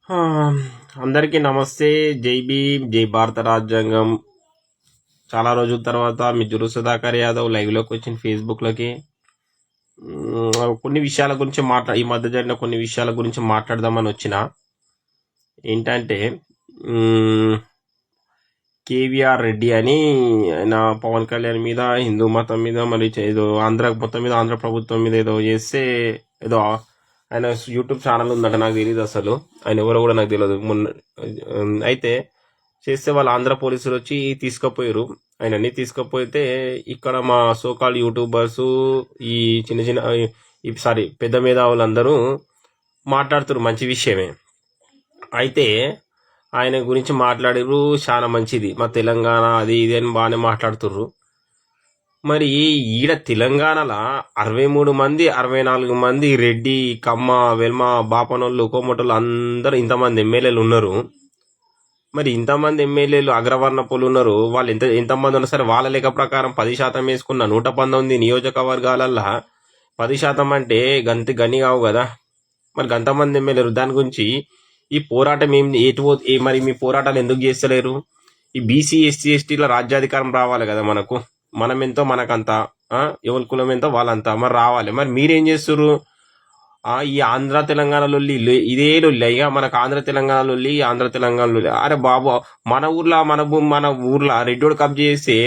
ఆ, అందరికీ నమస్తే. జై భీమ్, జై భారత రాజ్యాంగం. చాలా రోజుల తర్వాత మీ జురు సుధాకర్ యాదవ్ లైవ్లోకి వచ్చిన ఫేస్బుక్లోకి కొన్ని విషయాల గురించి ఈ మధ్య జరిగిన కొన్ని విషయాల గురించి మాట్లాడదామని వచ్చిన. ఏంటంటే కేవీఆర్ రెడ్డి అని ఆయన పవన్ కళ్యాణ్ మీద, హిందూ మతం మీద, మరి ఏదో మొత్తం మీద ఆంధ్ర ప్రభుత్వం మీద ఏదో చేస్తే, ఏదో ఆయన యూట్యూబ్ ఛానల్ ఉందంట. నాకు తెలియదు అసలు ఆయన ఎవరో కూడా నాకు తెలియదు. అయితే చేస్తే వాళ్ళు ఆంధ్ర పోలీసులు వచ్చి తీసుకుపోయారు. ఆయనని తీసుకుపోతే ఇక్కడ మా సోకాల్ యూట్యూబర్స్, ఈ చిన్న చిన్న పెద్ద మేధావులందరూ మాట్లాడుతున్నారు. మంచి విషయమే. అయితే ఆయన గురించి మాట్లాడారు, చాలా మంచిది, మా తెలంగాణ అది ఇది అని బాగానే మాట్లాడుతుర్రు. మరి ఈడ తెలంగాణలో 63 మంది 64 మంది రెడ్డి, కమ్మ, వెల్మ, బాపనోళ్ళు, కోమటోళ్ళు అందరూ ఇంతమంది ఎమ్మెల్యేలు ఉన్నారు. మరి ఇంతమంది ఎమ్మెల్యేలు అగ్రవర్ణ పోలు ఉన్నారు. వాళ్ళు ఎంతమంది ఉన్నా సరే వాళ్ళ లెక్క ప్రకారం 10% వేసుకున్న 119 నియోజకవర్గాలల్లో 10% అంటే గని కావు కదా. మరి గంతమంది ఎమ్మెల్యేలు. దాని గురించి ఈ పోరాటం మరి మీ పోరాటాలు ఎందుకు చేస్తలేరు? ఈ బీసీ, ఎస్సీ, ఎస్టీల రాజ్యాధికారం రావాలి కదా మనకు. మనం ఎంతో మనకంతా, ఎవరి కులం ఎంతో వాళ్ళంతా మరి రావాలి. మరి మీరేం చేస్తున్నారు? ఈ ఆంధ్ర తెలంగాణ లొల్లి ఇదే లొల్లి. ఇక మనకు ఆంధ్ర తెలంగాణ లొల్లి, ఆంధ్ర తెలంగాణ లొల్లి. అరే బాబు, మన ఊర్లో రెడ్డోడు కబ్జా చేస్తే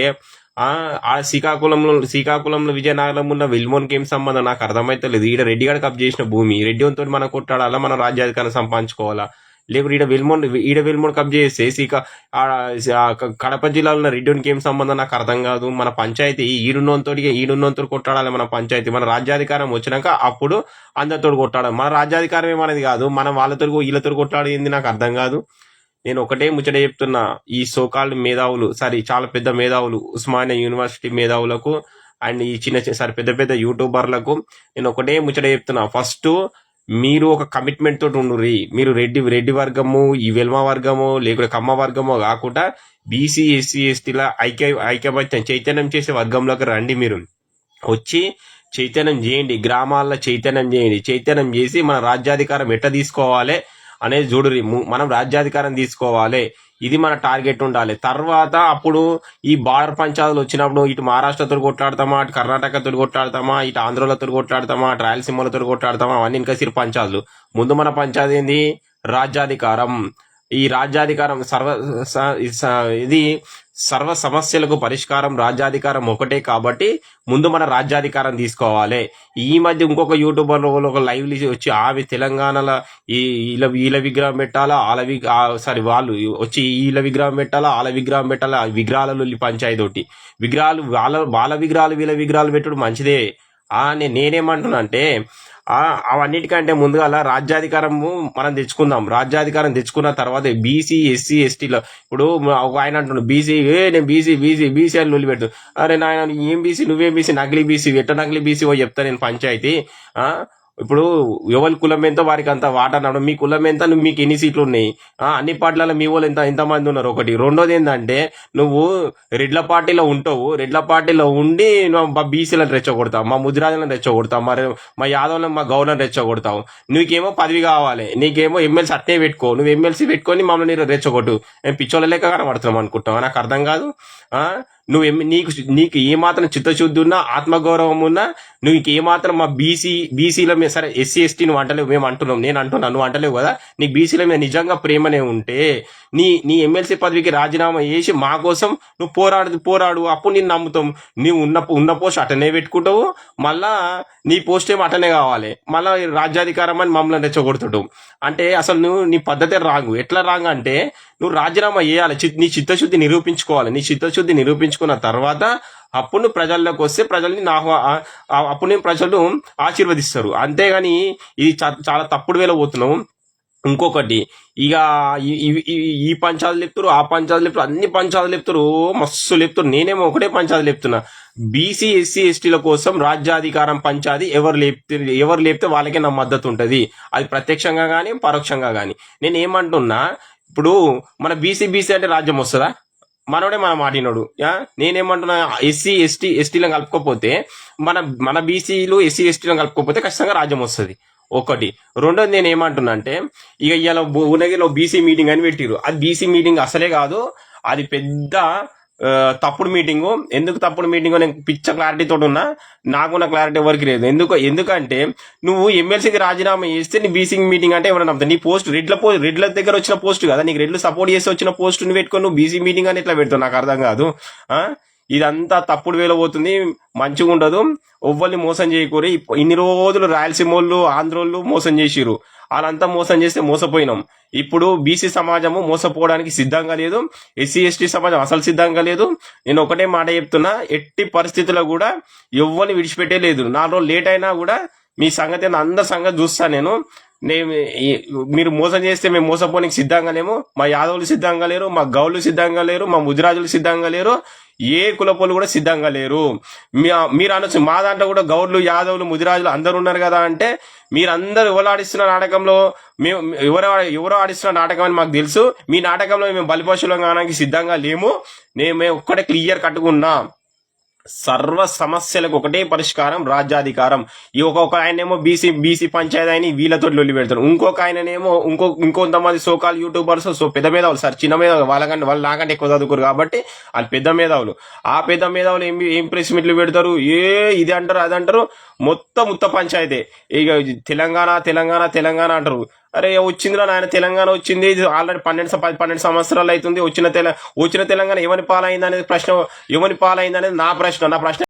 ఆ శ్రీకాకుళంలో విజయనగరం ఉన్న వెల్మోన్కి ఏం సంబంధం నాకు అర్థమైతే లేదు. ఈడ రెడ్డిగాడు కబ్జా చేసిన భూమి, రెడ్డితో మనం కొట్టాడాలా, మనం రాజ్యాధికారం సంపాదించుకోవాలా? లేకపోతే ఈడ వెల్మోన్ కబ్జా చేస్తే కడప జిల్లాలో ఉన్న రెడ్డికి ఏం సంబంధం నాకు అర్థం కాదు. మన పంచాయతీ ఈడున్నోతో కొట్టాడాలి. మన పంచాయతీ మన రాజ్యాధికారం వచ్చినాక అప్పుడు అందరితో కొట్టాడాలి. మన రాజ్యాధికారం ఏమనేది కాదు, మనం వీళ్ళతో కొట్టాడేంది నాకు అర్థం కాదు. నేను ఒకటే ముచ్చట చెప్తున్నా, ఈ సోకాల్డ్ మేధావులు, చాలా పెద్ద మేధావులు, ఉస్మానియా యూనివర్సిటీ మేధావులకు అండ్ ఈ పెద్ద పెద్ద యూట్యూబర్లకు నేను ఒకటే ముచ్చట చెప్తున్నా. ఫస్ట్ మీరు ఒక కమిట్మెంట్ తోటి ఉండుర్రి. మీరు రెడ్డి వర్గము, ఈ వెల్మ వర్గము, లేకుంటే కమ్మ వర్గము కాకుండా బీసీ, ఎస్సీ, ఎస్టీల ఐక్యమత్యం చైతన్యం చేసే వర్గంలోకి రండి. మీరు వచ్చి చైతన్యం చేయండి, గ్రామాల్లో చైతన్యం చేసి మన రాజ్యాధికారం ఎట్ట తీసుకోవాలి అనేది చూడురి. మనం రాజ్యాధికారం తీసుకోవాలి, ఇది మన టార్గెట్ ఉండాలి. తర్వాత అప్పుడు ఈ బార్డర్ పంచాయతీలు వచ్చినప్పుడు ఇటు మహారాష్ట్రతో కొట్లాడతామా, అటు కర్ణాటకతో కొట్లాడతామా, ఇటు ఆంధ్రలతో కొట్లాడతామా, అటు రాయలసీమలతో కొట్లాడతామా, అవన్నీ ఇంకా సిరి పంచాయతీలు. ముందు మన పంచాయతీ ఏంది? రాజ్యాధికారం. ఈ రాజ్యాధికారం ఇది సర్వ సమస్యలకు పరిష్కారం రాజ్యాధికారం ఒకటే. కాబట్టి ముందు మన రాజ్యాధికారం తీసుకోవాలి. ఈ మధ్య ఇంకొక యూట్యూబర్ ఒక లైవ్ వచ్చి ఆమె తెలంగాణలో వీళ్ళ విగ్రహం పెట్టాలా, వాళ్ళు వచ్చి వీళ్ళ విగ్రహం పెట్టాలా, వాళ్ళ విగ్రహం పెట్టాలా, విగ్రహాలలో పంచాయతీ ఒకటి. విగ్రహాలు వాళ్ళ విగ్రహాలు వీళ్ళ విగ్రహాలు పెట్టుడు మంచిదే. నేనేమంటున్నా అంటే అవన్నిటికంటే ముందుగా రాజ్యాధికారము మనం తెచ్చుకుందాం. రాజ్యాధికారం తెచ్చుకున్న తర్వాత బీసీ, ఎస్సీ, ఎస్టీలో ఇప్పుడు ఆయన అంటున్నాడు బీసీ, నేను బీసీ అని లొల్లి పెట్టు. అరే నాయన, ఏం బీసీ, నువ్వేం బీసీ, నకిలీ బీసీ, ఎట్ట నకిలీ బీసీ చెప్తా నేను పంచాయతీ. ఇప్పుడు ఎవరి కులం ఎంతో వారికి అంత వాటా అన్నాడు. మీ కులం ఎంత, మీకు ఎన్ని సీట్లు ఉన్నాయి, అన్ని పార్టీలలో మీ వాళ్ళు ఎంతమంది ఉన్నారు, ఒకటి. రెండోది ఏంటంటే నువ్వు రెడ్ల పార్టీలో ఉంటావు, రెడ్ల పార్టీలో ఉండి మా బీసీలను రెచ్చగొడతావు, మా ముదిరాజులను రెచ్చగొడతావు, మరి మా యాదవులను, మా గౌలను రెచ్చగొడతావు. నీకేమో పదవి కావాలి, నీకేమో ఎమ్మెల్సీ అట్నే పెట్టుకో, నువ్వు ఎమ్మెల్సీ పెట్టుకొని మమ్మల్ని రెచ్చగొట్టు. నేను పిచ్చోళ్ళ లెక్క కనబడుతున్నాం అనుకుంటావు, నాకు అర్థం కాదు. నీకు ఏమాత్రం చిత్తశుద్ధి ఉన్నా, ఆత్మగౌరవం ఉన్నా, నువ్వు ఏమాత్రం మా బీసీల మీద, సరే ఎస్సీ, ఎస్టీ నువ్వు అంటలేవు, మేము అంటున్నాం, నేను అంటున్నా, నువ్వు అంటలేవు కదా. నీకు బీసీల మీద నిజంగా ప్రేమనే ఉంటే నీ ఎమ్మెల్సీ పదవికి రాజీనామా చేసి మా కోసం నువ్వు పోరాడు. అప్పుడు నేను నమ్ముతాం. నీవు ఉన్న పోస్ట్ అటనే పెట్టుకుంటావు, మళ్ళా నీ పోస్ట్ ఏమో అటనే కావాలి, మళ్ళా రాజ్యాధికారం అని మమ్మల్ని రెచ్చగొడుతుంటావు. అంటే అసలు నీ పద్ధతి రాంగు. ఎట్లా రాంగ్ అంటే నువ్వు రాజీనామా చేయాలి, నీ చిత్తశుద్ధి నిరూపించుకోవాలి. నీ చిత్తశుద్ధి నిరూపించుకున్న తర్వాత అప్పుడు నువ్వు ప్రజల్లోకి వస్తే అప్పుడు నేను ప్రజలు ఆశీర్వదిస్తారు. అంతేగాని ఇది చాలా తప్పుడు వేలో పోతున్నావు. ఇంకొకటి, ఇక ఈ పంచాయతీలు చెప్తారు, ఆ పంచాయతీలు చెప్తారు, అన్ని పంచాయతీలు చెప్తారు, మస్తు చెప్తారు. నేనేమో ఒకటే పంచాయతీ చెప్తున్నా, బీసీ, ఎస్సీ, ఎస్టీల కోసం రాజ్యాధికారం పంచాది ఎవరు లేపితే వాళ్ళకే నా మద్దతు ఉంటుంది. అది ప్రత్యక్షంగా కానీ పరోక్షంగా కానీ. నేను ఏమంటున్నా, ఇప్పుడు మన బీసీ అంటే రాజ్యం వస్తుందా? మనోడే మన మాటినోడు. నేనేమంటున్నా, ఎస్సీలను కలుపుకోపోతే మన బీసీలు, ఎస్సీ, ఎస్టీలను కలుపుకోపోతే ఖచ్చితంగా రాజ్యం వస్తుంది. ఒకటి. రెండోది నేను ఏమంటున్నా అంటే, ఇక ఇవాళ భువనగిరిలో బీసీ మీటింగ్ అని పెట్టిరు. అది బీసీ మీటింగ్ అసలే కాదు, అది పెద్ద తప్పుడు మీటింగు. ఎందుకు తప్పుడు మీటింగ్ నేను పిచ్చ క్లారిటీ తోటి ఉన్నా, నాకున్న క్లారిటీ ఎవరికి లేదు. ఎందుకంటే నువ్వు ఎమ్మెల్సీకి రాజీనామా చేస్తే నీ బీసీ మీటింగ్ అంటే ఎవరైనా నమ్ముతారు? నీ పోస్ట్ రెడ్ల దగ్గర వచ్చిన పోస్ట్ కదా, నీకు రెడ్లు సపోర్ట్ చేసి వచ్చిన పోస్ట్ ని పెట్టుకొని నువ్వు బీసీ మీటింగ్ అని ఎట్లా పెడతావు? నాకు అర్థం కాదు. ఇదంతా తప్పుడు వేలో పోతుంది, మంచిగా ఉండదు. ఎవ్వరిని మోసం చేయకూరి. ఇన్ని రోజులు రాయలసీమ వాళ్ళు, ఆంధ్రోళ్ళు మోసం చేసిరు. వాళ్ళంతా మోసం చేస్తే మోసపోయినాం. ఇప్పుడు బీసీ సమాజము మోసపోవడానికి సిద్ధంగా లేదు, ఎస్సీ ఎస్టీ సమాజం అసలు సిద్ధంగా లేదు. నేను ఒకటే మాట చెప్తున్నా, ఎట్టి పరిస్థితుల్లో కూడా ఎవ్వరిని విడిచిపెట్టే లేదు. 4 రోజులు లేట్ అయినా కూడా మీ సంగతి అందరి సంగతి చూస్తా నేను. మీరు మోసం చేస్తే మేము మోసపోనికి సిద్ధంగా లేము. మా యాదవులు సిద్ధంగా లేరు, మా గౌళ్ళు సిద్ధంగా లేరు, మా ముదిరాజులు సిద్ధంగా లేరు, ఏ కులపోలు కూడా సిద్ధంగా లేరు. మీరు అనొచ్చు మా దాంట్లో కూడా గౌడ్లు, యాదవులు, ముదిరాజులు అందరు ఉన్నారు కదా అంటే, మీరందరూ ఎవరు ఆడిస్తున్న నాటకంలో మేము ఎవరో ఆడిస్తున్న నాటకం అని మాకు తెలుసు. మీ నాటకంలో మేము బలిపశువులు కావడానికి సిద్ధంగా లేము. మేము ఒక్కటే క్లియర్ కట్టుకున్నా, సర్వ సమస్యలకు ఒకటే పరిష్కారం, రాజ్యాధికారం. ఈ ఒక్కొక్క ఆయనేమో బీసీ పంచాయతీ అని వీళ్ళతో లొల్లి పెడతారు. ఇంకొక ఆయననేమో ఇంకొంతమంది సోకాల్ యూట్యూబర్స్, పెద్ద మేధావులు, సార్ చిన్న మేధావులు, వాళ్ళు నాకంటే ఎక్కువ చదువుకోరు కాబట్టి వాళ్ళు పెద్ద మేధావులు. ఆ పెద్ద మేధావులు ఏం ప్రెస్ మీట్లు పెడతారు, ఇది అంటారు, అది అంటారు, మొత్తం ఉత్త పంచాయతీ. ఇక తెలంగాణ అంటారు. అరే వచ్చిందిరా నాయన, తెలంగాణ వచ్చింది ఆల్రెడీ 12 సంవత్సరాలు అవుతుంది. వచ్చిన తెలంగాణ ఎవరి పాలైంది అనేది నా ప్రశ్న.